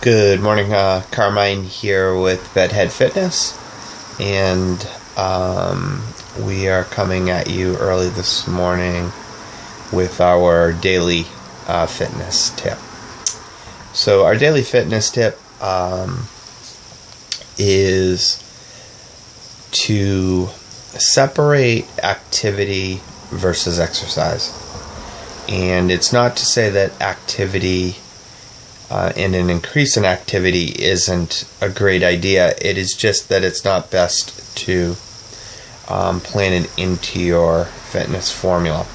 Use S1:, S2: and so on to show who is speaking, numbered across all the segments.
S1: Good morning, Carmine here with Bedhead Fitness, and we are coming at you early this morning with our daily fitness tip. So our daily fitness tip is to separate activity versus exercise. And it's not to say that activity and an increase in activity isn't a great idea. It is just that it's not best to plan it into your fitness formula.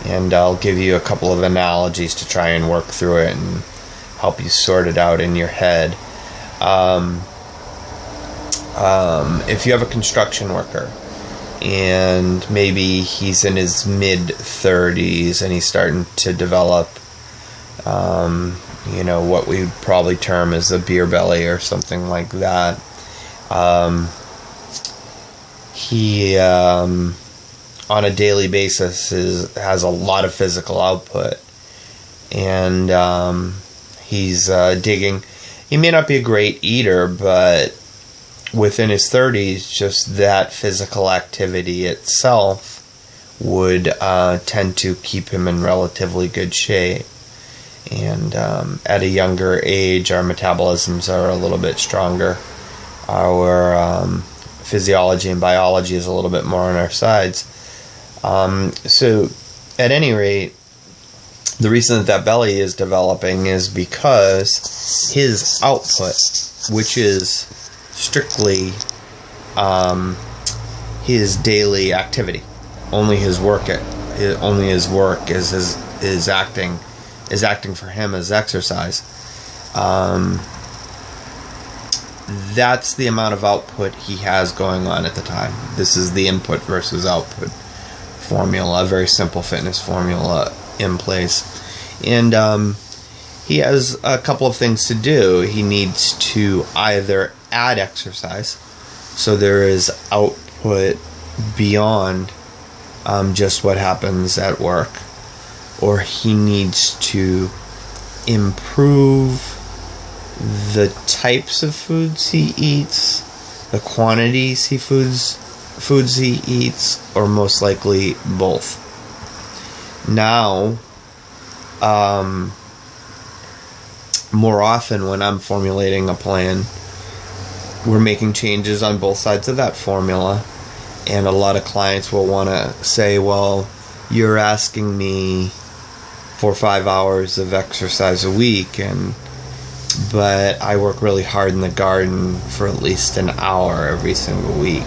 S1: And I'll give you a couple of analogies to try and work through it and help you sort it out in your head. If you have a construction worker and maybe he's in his mid-30s and he's starting to develop what we'd probably term as a beer belly or something like that. He on a daily basis has a lot of physical output, and he's digging. He may not be a great eater, but within his 30s, just that physical activity itself would tend to keep him in relatively good shape. And at a younger age, our metabolisms are a little bit stronger. Our physiology and biology is a little bit more on our sides. So, at any rate, the reason that belly is developing is because his output, which is strictly his daily activity, only his work is acting for him as exercise. That's the amount of output he has going on at the time. This is the input versus output formula, a very simple fitness formula in place. And he has a couple of things to do. He needs to either add exercise, so there is output beyond just what happens at work, or he needs to improve the types of foods he eats, the quantities foods he eats, or most likely both. Now, more often when I'm formulating a plan, we're making changes on both sides of that formula, and a lot of clients will want to say, well, you're asking me for 5 hours of exercise a week, but I work really hard in the garden for at least an hour every single week.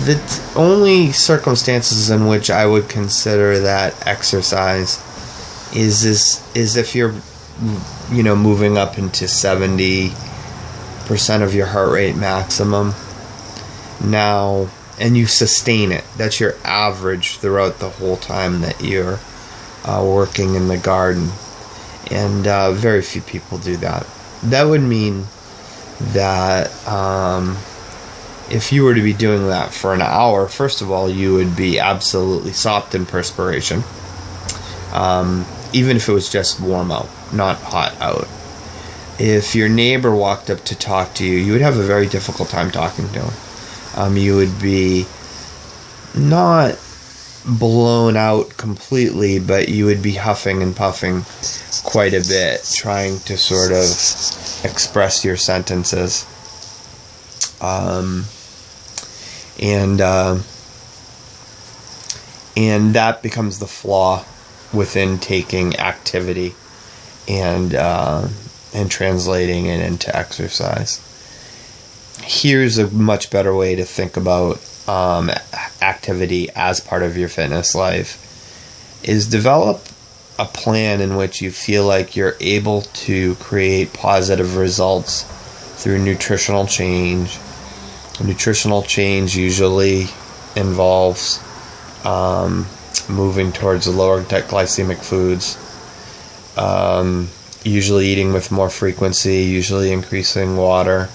S1: The only circumstances in which I would consider that exercise is if you're moving up into 70% of your heart rate maximum now, and you sustain it. That's your average throughout the whole time that you're working in the garden. And very few people do that. That would mean that if you were to be doing that for an hour, first of all, you would be absolutely sopped in perspiration. Even if it was just warm out, not hot out. If your neighbor walked up to talk to you, you would have a very difficult time talking to him. You would be not blown out completely, but you would be huffing and puffing quite a bit, trying to sort of express your sentences. And that becomes the flaw within taking activity and translating it into exercise. Here's a much better way to think about activity as part of your fitness life, is develop a plan in which you feel like you're able to create positive results through nutritional change. Nutritional change usually involves moving towards lower glycemic foods, usually eating with more frequency, usually increasing water,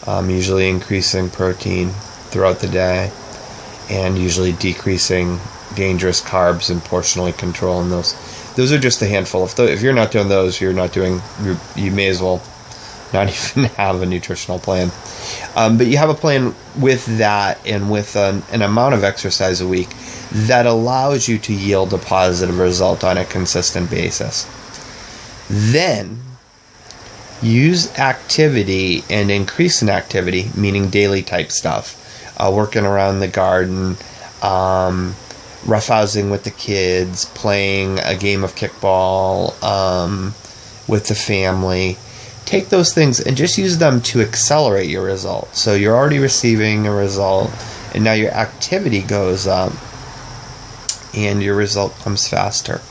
S1: usually increasing protein throughout the day, and usually decreasing dangerous carbs and portionally controlling those. those are just a handful. If you're not doing those, you may as well not even have a nutritional plan. But you have a plan with that and with an amount of exercise a week that allows you to yield a positive result on a consistent basis. Then use activity and increase in activity, meaning daily type stuff, working around the garden, roughhousing with the kids, playing a game of kickball with the family. Take those things and just use them to accelerate your result. So you're already receiving a result, and now your activity goes up, and your result comes faster.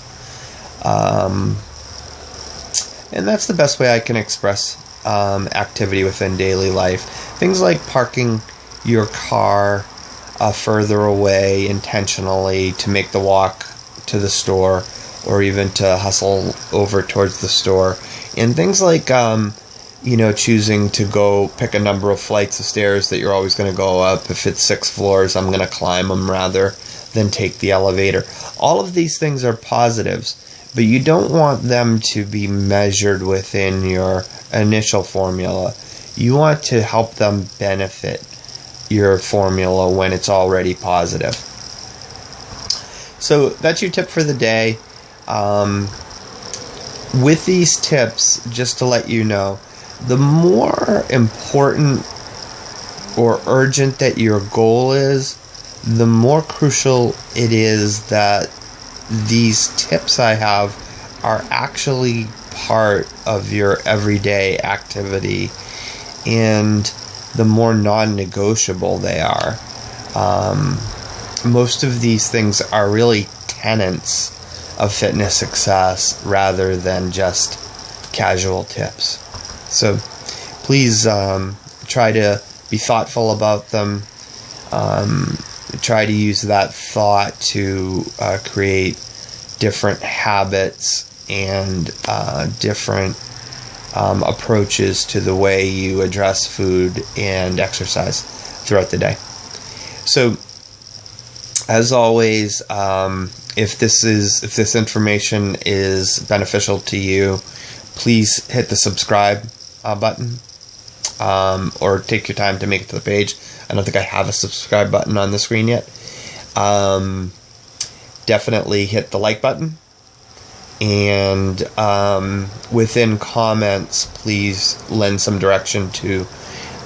S1: And that's the best way I can express activity within daily life. Things like parking your car further away intentionally to make the walk to the store, or even to hustle over towards the store. And things like, choosing to go pick a number of flights of stairs that you're always going to go up. If it's 6 floors, I'm going to climb them rather than take the elevator. All of these things are positives, but you don't want them to be measured within your initial formula. You want to help them benefit your formula when it's already positive. So that's your tip for the day. With these tips, just to let you know, the more important or urgent that your goal is, the more crucial it is that these tips I have are actually part of your everyday activity, and the more non-negotiable they are. Most of these things are really tenets of fitness success rather than just casual tips. So please try to be thoughtful about them. Try to use that thought to create different habits and different approaches to the way you address food and exercise throughout the day. So, as always, if this information is beneficial to you, please hit the subscribe button, or take your time to make it to the page. I don't think I have a subscribe button on the screen yet. Definitely hit the like button. And within comments, please lend some direction to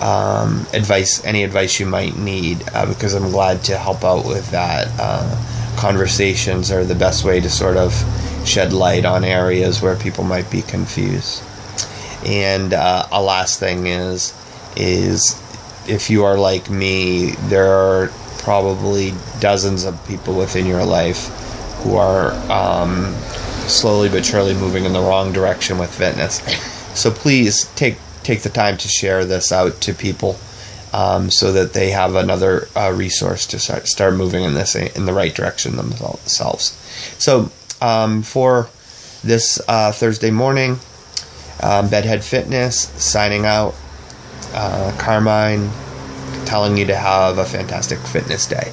S1: any advice you might need, because I'm glad to help out with that. Conversations are the best way to sort of shed light on areas where people might be confused. And a last thing is if you are like me, there are probably dozens of people within your life who are slowly but surely moving in the wrong direction with fitness. So please take the time to share this out to people, so that they have another resource to start moving in the right direction themselves. So for this Thursday morning, Bedhead Fitness signing out. Carmine telling you to have a fantastic fitness day.